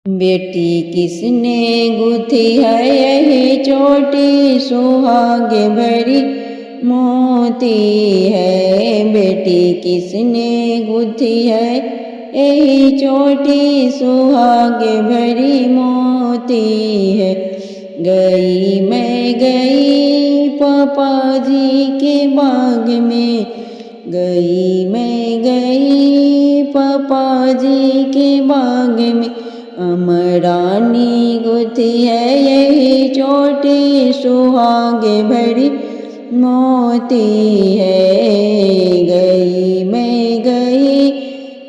बेटी किसने गुथी है यही चोटी, सुहागे भरी मोती है। बेटी किसने गुथी है यही चोटी, सुहागे भरी मोती है। गई मैं गई पापा जी के बाग में, गई मैं गई पापा जी के बाग में, अमरानी गुथी है यही चोटी, सुहागे भरी मोती है। गई मैं गई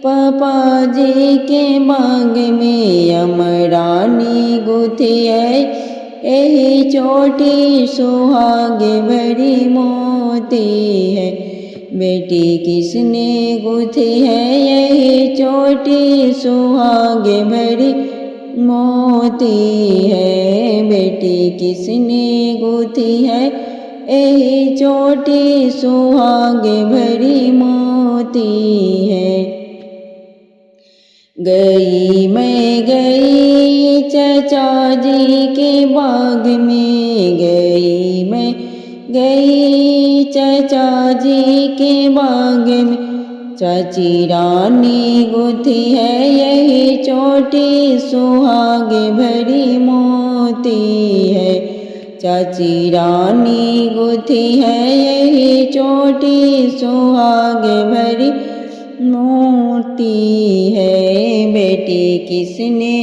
पापा जी के बाग में, अमरानी गुथी है यही चोटी, सुहागे भरी मोती है। बेटी किसने गुथी है यही चोटी, सुहागे भरी मोती है। बेटी किसने गुथी है यही चोटी, सुहागे भरी मोती है। गई मैं गई चाचा जी के बाग में, गई मैं गई चाचा जी के बाग में, चाची रानी गुथी है यही चोटी, सुहागे भरी मोती है। चाची रानी गुथी है यही चोटी, सुहागे भरी मोती है। बेटी किसने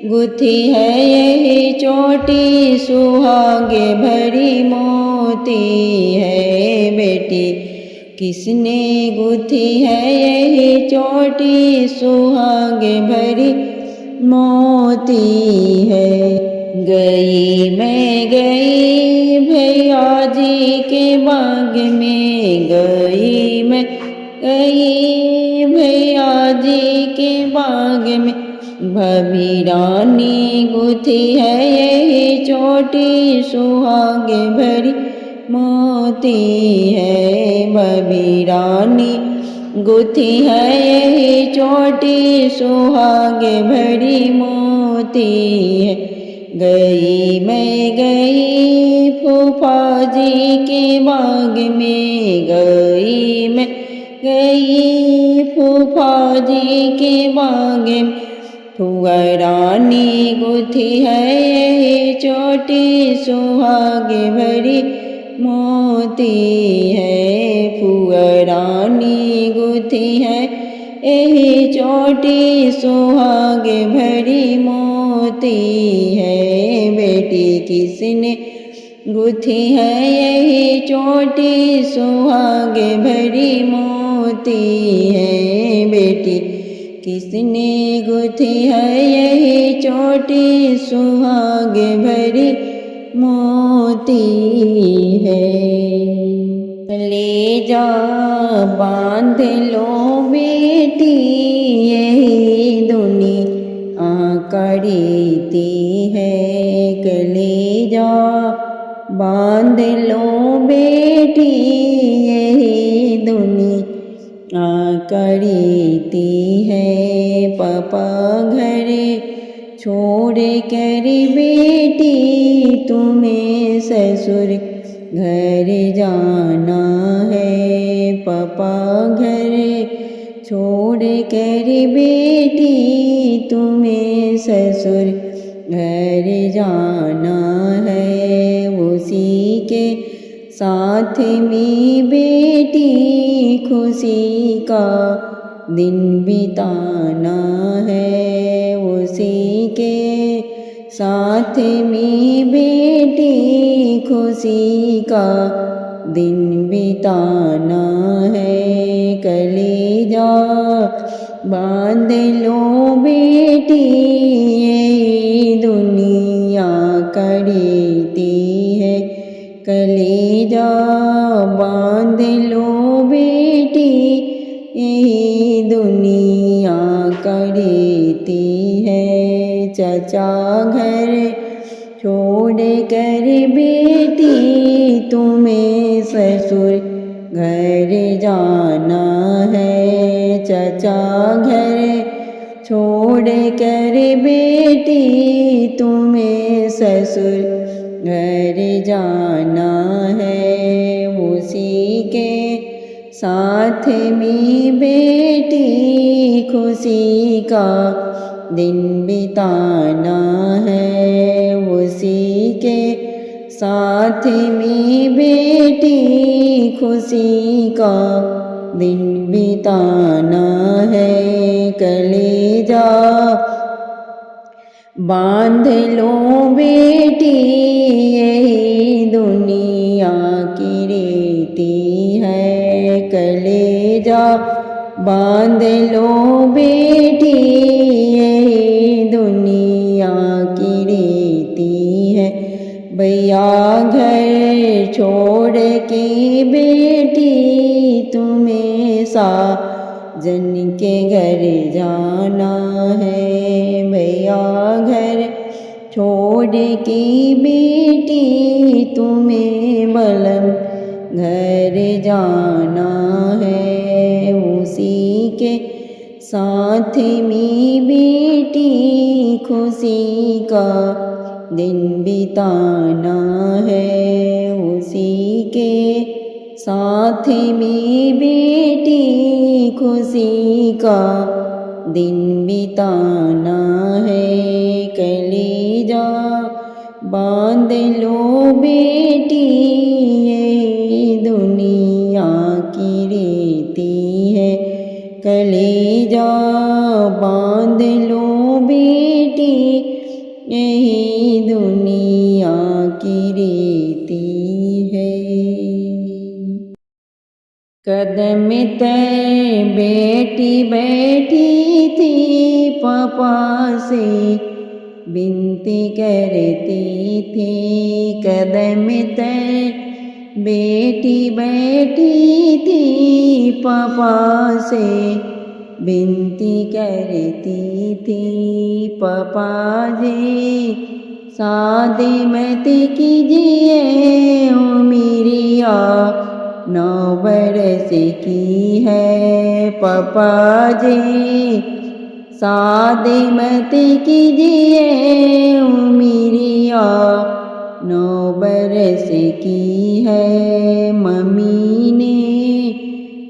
गुथी है यही चोटी, सुहागे भरी मोती है। बेटी किसने गुथी है यही चोटी, सुहागे भरी मोती है। गई मैं गई भैया जी के बाग में, गई मैं गई भैया जी के बाग में, भाभी रानी गुथी है यही चोटी, सुहागे भरी मोती है। भाभी रानी गुथी है यही चोटी, सुहागे भरी मोती है। गई मैं गई फूफा जी के बाग में, गई मैं गई फूफा जी के बाग में, फुआ रानी गुथी है यही चोटी, सुहागे भरी मोती है। फुआ रानी गुथी है यही चोटी, सुहागे भरी मोती है। बेटी किसने गुथी है यही चोटी, सुहागे भरी मोती है। बेटी किसने गुथी है यही चोटी, सुहागे भरी मोती है। ले जा बांध लो बेटी यही दुनिया करीती है, कलेजा बांध लो बेटी यही दुनिया करीती है। पापा घर छोड़ कर बेटी तुम्हें ससुर घर जाना है। पापा घर छोड़ कर बेटी तुम्हें ससुर घर जाना है। उसी के साथ में बेटी खुशी का दिन बिताना है। उसी के साथ में बेटी खुशी का दिन बिताना है। कलेजा बांध लो बेटी ये दुनिया करीती है। कलेजा बांध लो बेटी यही दुनिया करीती है। चचा घर छोड़ कर बेटी तुम्हें ससुर घर जाना है। चचा घर छोड़ कर बेटी तुम्हें ससुर घर जाना है, उसी के साथ में बेटी खुशी का दिन बिताना है, उसी के साथ में बेटी खुशी का दिन बिताना है। कलेजा बांध लो बेटी यही दुनिया की रीति है, कलेजा बांध लो बेटी यही दुनिया की रीति है। भैया घर छोड़ के बेटी तुम्हें साजन के घर जाना है, भैया घर छोड़ के बेटी तुम्हें बलम घर जाना है, उसी के साथ में बेटी खुशी का दिन बिताना है, उसी के साथ में बेटी खुशी का दिन बिताना है। कलेजा बांध लो बेटी ये दुनिया की रीति है, कलेजा बांध लो बेटी यही दुनिया की रीति है। कदम तय बेटी बैठी थी पापा से विनती करती थी, कदम तय बेटी बैठी थी पापा से विनती करती थी, पापा जी शादी मत कीजिए ओ मेरिया 9 बरस की है, पापा जी शादी मत कीजिए ओ मेरिया 9 बरस की है। मम्मी ने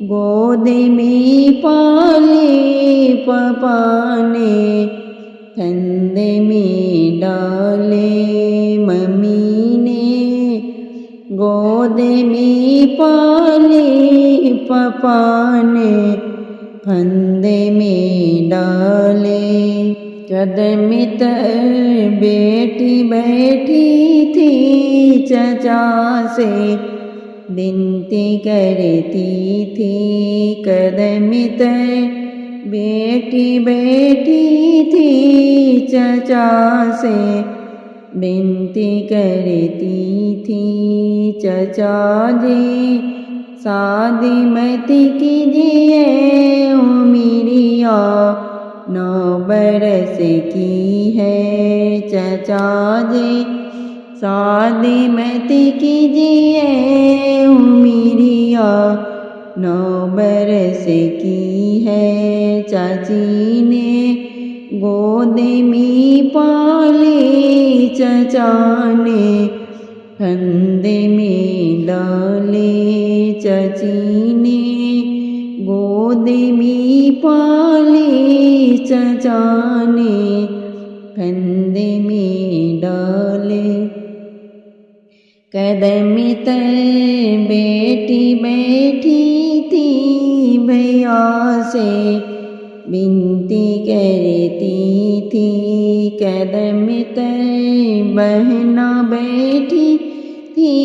गोद में पाले, पापा ने कंधे में डाले, मम्मी ने गोद में पाले, पापा ने कंधे में डाले। कदम तर बेटी बैठी थी चचा से विनती करती थी, कदम तर बेटी बैठी थी चचा से विनती करती थी, चचा जी शादी मत कीजिए ओ मेरिया 9 बरस की है, चचा जी शादी मत कीजिए ओ मेरिया 9 बरस की है। चाची ने गोद में पाले, चचा ने कंधे में डाले, चाची ने गोद में पाले, चचा ने कंधे में डाले। कदम तर बेटी बैठी थी भैया से विनती करती थी, कदम तर बहना बैठी थी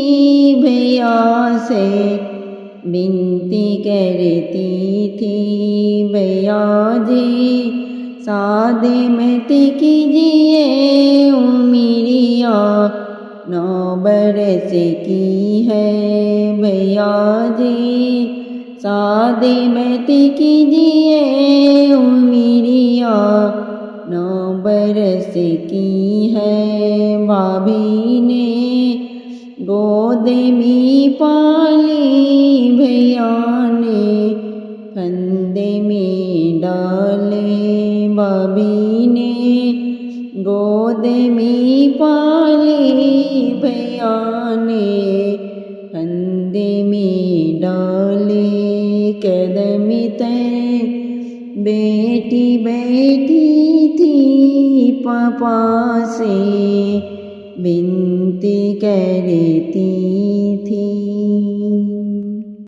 भैया से विनती करती थी, भैया जी शादी मत कीजिए ओ मेरिया 9 बरस की है, भैया जी शादी मत कीजिए ओ मेरिया 9 बरस की है। भाभी ने गोद में पाली, भैया ने कंधे में डाले, भाभी गोद में पाले भैया ने कंधे में डाले कदम तय बेटी बैठी थी पापा से विनती कर